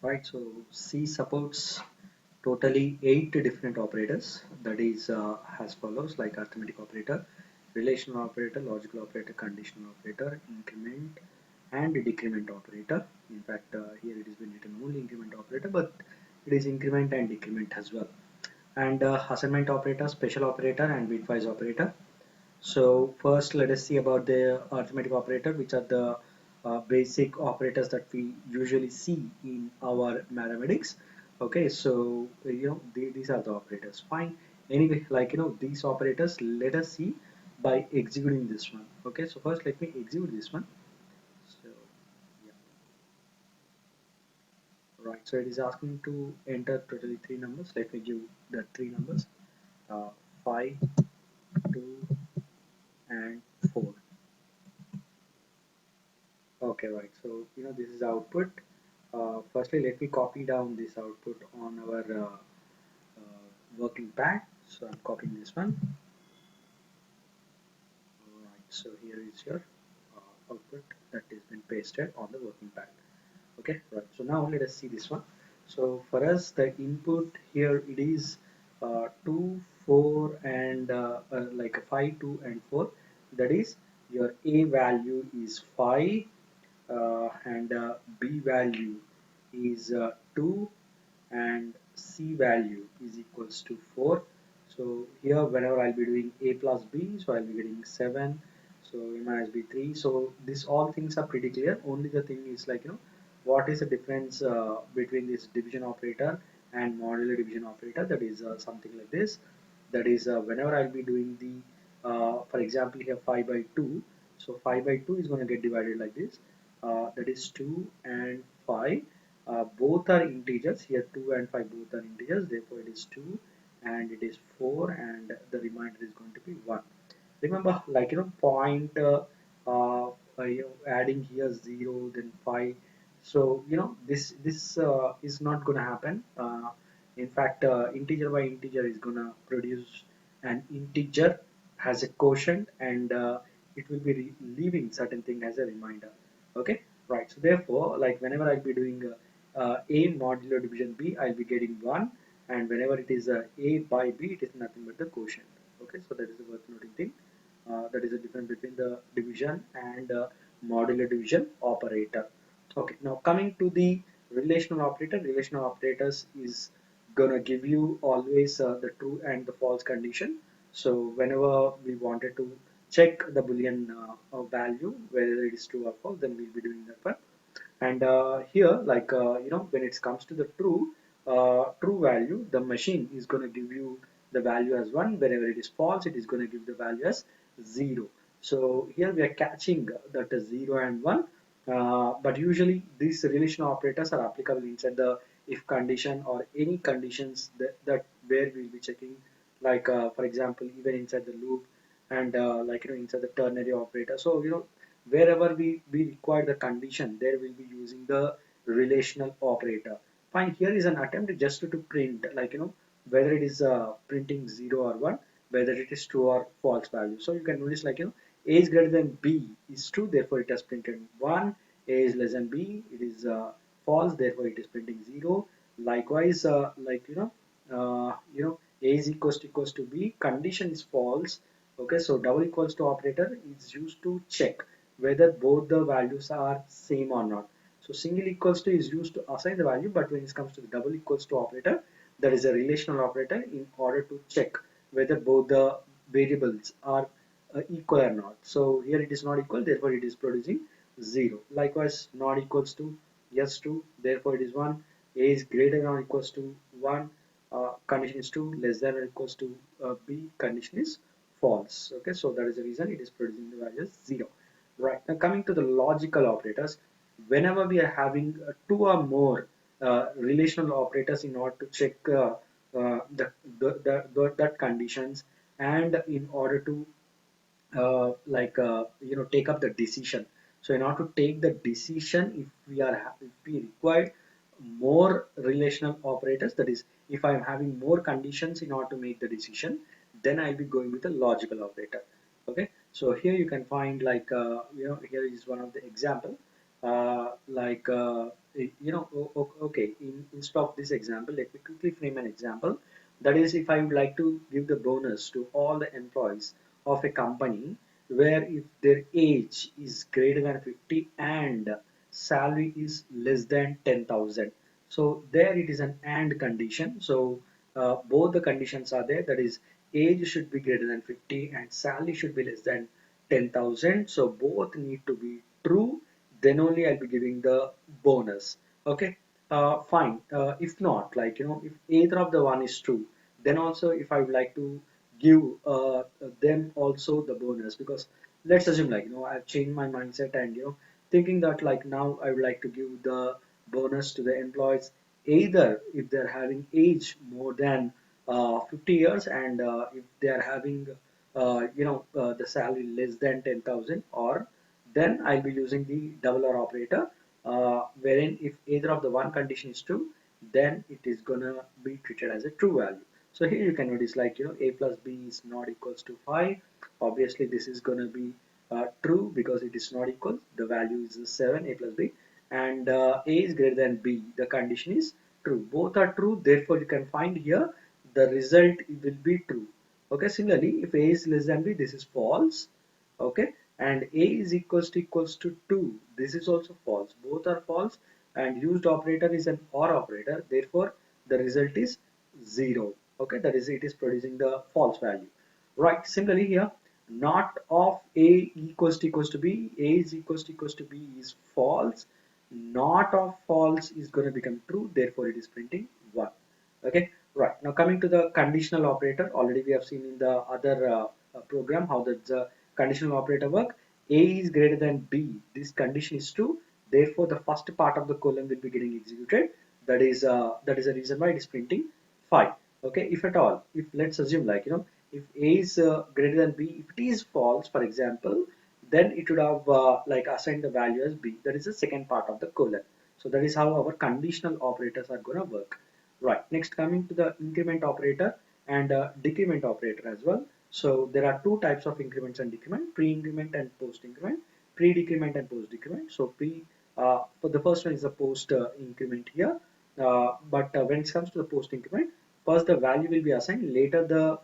Right, so C supports totally 8 different operators. That is as follows, like arithmetic operator, relational operator, logical operator, conditional operator, increment and decrement operator. In fact, here it has been written only increment operator, but it is increment and decrement as well. And assignment operator, special operator, and bitwise operator. So first, let us see about the arithmetic operator, which are the basic operators that we usually see in our mathematics. Okay, so these are the operators. Fine. Anyway, these operators, let us see by executing this one. Okay, so first let me execute this one. So yeah, right. So it is asking to enter totally three numbers. Let me give the three numbers: 5, 2, and 4. Okay, right. So, this is output. Firstly, let me copy down this output on our working pad. So I'm copying this one. Right. So here is your output that has been pasted on the working pad. Okay, right. So now let us see this one. So for us, the input here it is 2, 4, and like a 5, 2, and 4. That is your A value is 5 and B value is 2 and C value is equals to 4. So here whenever I'll be doing A plus B, so I'll be getting 7. So A minus B 3. So this all things are pretty clear. Only the thing is what is the difference between this division operator and modular division operator. That is something like this. That is whenever I'll be doing the for example here 5 by 2. So 5 by 2 is going to get divided like this. That is 2 and 5. Both are integers. Here 2 and 5 both are integers. Therefore it is 2 and it is 4 and the remainder is going to be 1. Remember, point adding here 0 then 5. So this is not going to happen. In fact, integer by integer is going to produce an integer as a quotient, and it will be leaving certain thing as a reminder. Okay, right. So therefore, like whenever I'll be doing a modular division b, I'll be getting 1, and whenever it is a by b, it is nothing but the quotient. Okay, so that is a worth noting thing. That is the difference between the division and modular division operator. Okay, now coming to the relational operator. Relational operators is gonna give you always the true and the false condition. So whenever we wanted to check the boolean value whether it is true or false, then we'll be doing that one. And here, when it comes to the true value, the machine is going to give you the value as 1. Whenever it is false, it is going to give the value as 0. So here we are catching that is 0 and 1. But usually these relational operators are applicable inside the if condition or any conditions that where we'll be checking, like for example even inside the loop, and inside the ternary operator. So wherever we require the condition, there we'll be using the relational operator. Fine, here is an attempt just to print, whether it is printing 0 or 1, whether it is true or false value. So you can notice, a is greater than b is true, therefore it has printed 1. A is less than b, it is false, therefore it is printing 0. Likewise, a is equals to b, condition is false. Okay, so double equals to operator is used to check whether both the values are same or not. So single equals to is used to assign the value, but when it comes to the double equals to operator, that is a relational operator in order to check whether both the variables are equal or not. So here it is not equal, therefore it is producing 0. Likewise, not equals to, yes, 2, therefore it is 1. A is greater than or equals to 1, condition is true, less than or equals to b, condition is false. Okay, so that is the reason it is producing the value as 0. Right, now coming to the logical operators, whenever we are having two or more relational operators in order to check that conditions, and in order to take up the decision. So in order to take the decision, if we require more relational operators, that is if I am having more conditions in order to make the decision, then I'll be going with a logical operator. Okay, so here you can find here is one of the example, okay, instead of this example, let me quickly frame an example. That is, if I would like to give the bonus to all the employees of a company, where if their age is greater than 50 and salary is less than 10,000. So there it is an and condition. So both the conditions are there. That is, age should be greater than 50 and salary should be less than 10,000. So both need to be true, then only I'll be giving the bonus. Okay, fine. If not, like, if either of the one is true, then also if I would like to give them also the bonus, because let's assume, like, I've changed my mindset and thinking that, like, now I would like to give the bonus to the employees either if they're having age more than 50 years, and if they are having the salary less than 10,000, or then I'll be using the double or operator, wherein if either of the one condition is true, then it is gonna be treated as a true value. So here you can notice, like, a plus b is not equals to 5. Obviously this is gonna be true because it is not equal. The value is 7, a plus b, and a is greater than b. The condition is true. Both are true. Therefore, you can find here the result will be true. Okay. Similarly, if a is less than b, this is false. Okay, and a is equals to 2, this is also false. Both are false, and used operator is an or operator, therefore the result is 0. Okay, that is, it is producing the false value. Right. Similarly here, not of a equals to b, a is equals to b is false. Not of false is going to become true, therefore it is printing 1. Okay, right. Now coming to the conditional operator, already we have seen in the other program how the conditional operator work. A is greater than b, this condition is true, therefore the first part of the column will be getting executed. That is the reason why it is printing 5. Okay, if at all, if let's assume, like, if a is greater than b, if it is false, for example, then it would have like assigned the value as b, that is the second part of the column. So that is how our conditional operators are going to work. Right. Next, coming to the increment operator and decrement operator as well. So there are two types of increments and decrement: pre-increment and post-increment. Pre-decrement and post-decrement. So for the first one is the post-increment here. But when it comes to the post-increment, first the value will be assigned. Later the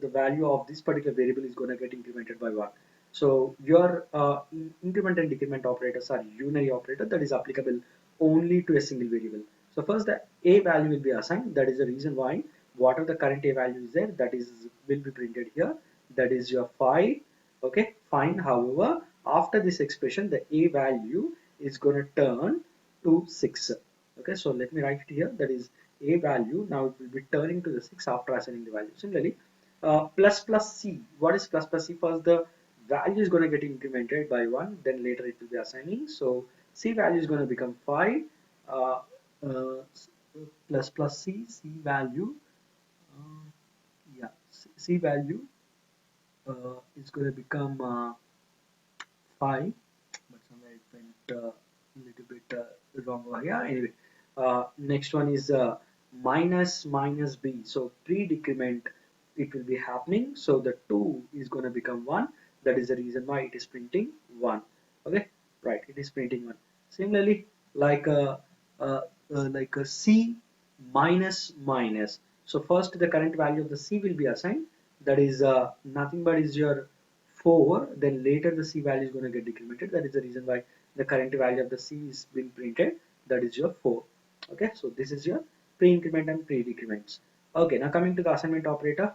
value of this particular variable is going to get incremented by 1. So your increment and decrement operators are unary operator that is applicable only to a single variable. So first the a value will be assigned. That is the reason why whatever the current a value is there, that is will be printed here. That is your 5. Okay, fine. However, after this expression, the a value is going to turn to 6. Okay, so let me write it here. That is a value. Now it will be turning to the 6 after assigning the value. Similarly, plus plus c. What is plus plus c? First the value is going to get incremented by 1. Then later it will be assigning. So c value is going to become 5. Uh, uh, plus plus c value, yeah, c value is going to become 5, but somewhere it went a little bit wrong over here. Anyway, next one is minus b. So pre-decrement it will be happening, so the 2 is going to become 1. That is the reason why it is printing 1. Okay, right, it is printing 1. Similarly, like uh, like a c minus minus. So first the current value of the c will be assigned. That is nothing but is your 4. Then later the c value is going to get decremented. That is the reason why the current value of the c is being printed. That is your 4. Okay, so this is your pre-increment and pre-decrements. Okay, now coming to the assignment operator,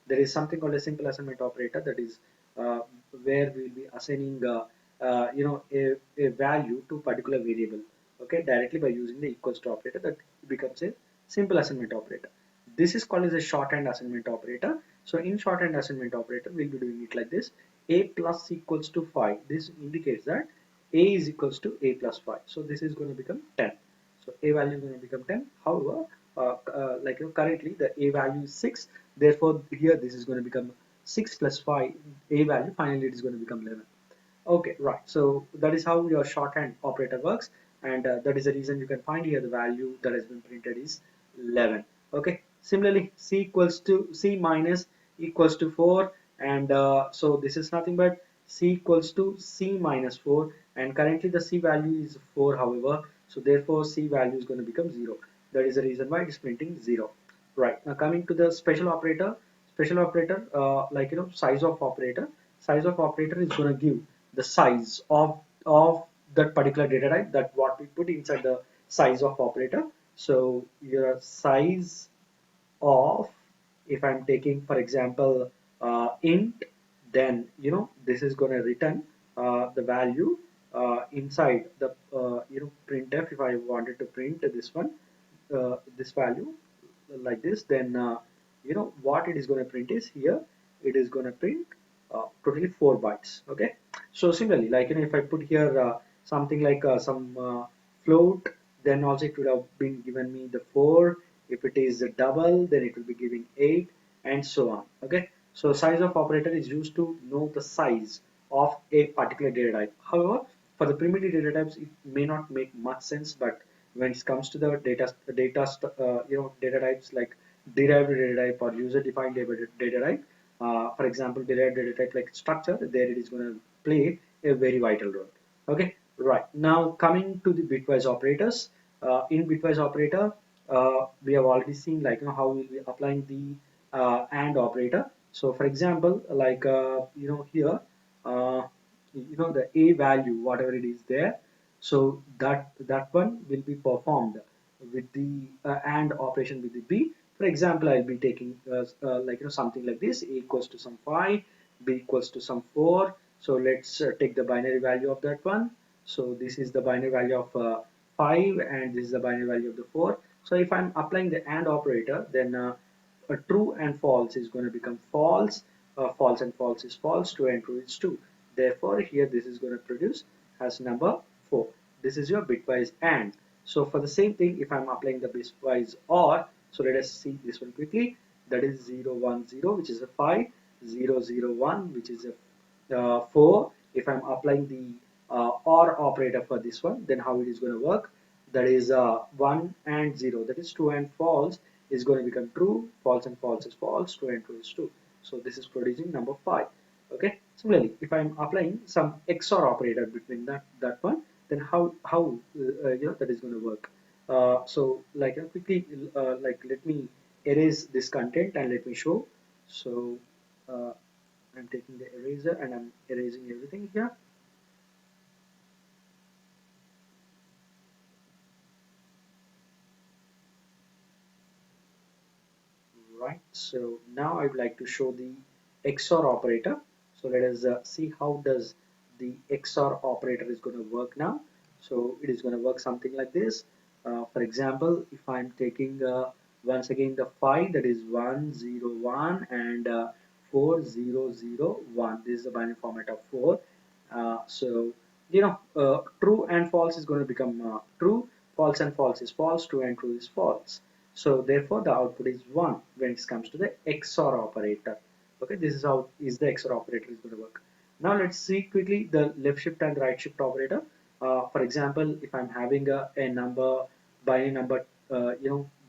there is something called a simple assignment operator. That is uh, where we will be assigning a value to particular variable, okay, directly by using the equals to operator. That becomes a simple assignment operator. This is called as a shorthand assignment operator. So in shorthand assignment operator, we'll be doing it like this: a plus equals to 5. This indicates that a is equals to a plus 5. So this is going to become 10. So a value is going to become 10. However, currently the a value is 6. Therefore, here this is going to become 6 plus 5. A value finally it is going to become 11. Okay, right. So that is how your shorthand operator works, and that is the reason you can find here the value that has been printed is 11. Okay. Similarly, c minus equals to 4, and so this is nothing but c equals to c minus 4. and currently the C value is 4, however, so therefore C value is going to become 0. That is the reason why it is printing 0. Right, now coming to the special operator, like size of operator. Size of operator is going to give the size of that particular data type, that what we put inside the size of operator. So your size of, if I'm taking for example int, then this is going to return the value inside the printf. If I wanted to print this one, this value like this, then what it is going to print is here, it is going to print totally 4 bytes. Okay, so similarly, like if I put here something like some float, then also it would have been given me the 4. If it is a double, then it will be giving 8, and so on. Okay, so size of operator is used to know the size of a particular data type. However, for the primitive data types, it may not make much sense, but when it comes to the data types like derived data type or user defined data type, for example derived data type like structure, there it is going to play a very vital role. Okay, right, now coming to the bitwise operators. In bitwise operator, we have already seen like how we'll be applying the and operator. So for example, like here, uh, the a value whatever it is there, so that one will be performed with the and operation with the b. For example, I'll be taking like something like this: a equals to some 5, b equals to some 4. So let's take the binary value of that one. So this is the binary value of 5, and this is the binary value of the 4. So if I'm applying the and operator, then true and false is going to become false. False and false is false. True and true is true. Therefore, here this is going to produce as number 4. This is your bitwise AND. So for the same thing, if I'm applying the bitwise OR, so let us see this one quickly. That is 0, 1, 0, which is a 5, 0, 0, 1, which is a 4. If I'm applying the OR operator for this one, then how it is going to work? That is 1 and 0, that is true and false is going to become true, false and false is false, true and true is true. So this is producing number 5. Okay, similarly if I'm applying some XOR operator between that one, then how that is going to work. So like quickly, like let me erase this content and let me show. So uh, I'm taking the eraser and I'm erasing everything here. Right, so now I would like to show the XOR operator. So let us see how does the XOR operator is going to work now. So it is going to work something like this. For example, if I'm taking once again the 5, that is 1 0 1, and 4 0 0 1. This is the binary format of 4. So true and false is going to become true, false and false is false, true and true is false. So therefore the output is 1 when it comes to the XOR operator. Okay, this is how is the XOR operator is going to work. Now let's see quickly the left shift and right shift operator. For example, if I'm having a number, binary number,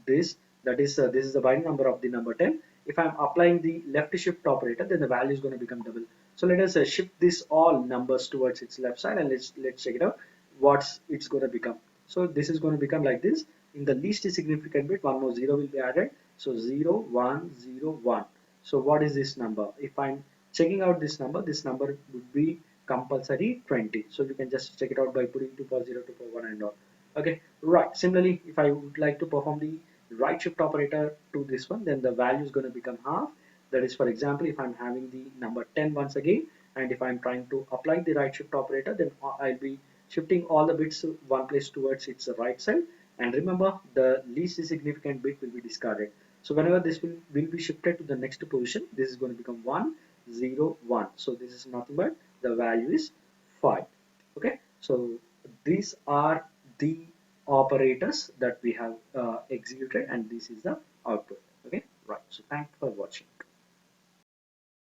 this, that is this is the binary number of the number 10. If I'm applying the left shift operator, then the value is going to become double. So let us shift this all numbers towards its left side, and let's check it out what's it's going to become. So this is going to become like this. In the least significant bit, one more 0 will be added. So 0 1 0 1. So what is this number? If I'm checking out this number would be compulsory 20. So you can just check it out by putting 2 power 0, 2 power 1 and all. Okay, right. Similarly, if I would like to perform the right shift operator to this one, then the value is going to become half. That is, for example, if I'm having the number 10 once again, and if I'm trying to apply the right shift operator, then I'll be shifting all the bits one place towards its right side. And remember, the least significant bit will be discarded. So whenever this will be shifted to the next position, this is going to become 1 0 1. So this is nothing but the value is 5. Okay, so these are the operators that we have executed, and this is the output. Okay, right. So thanks for watching.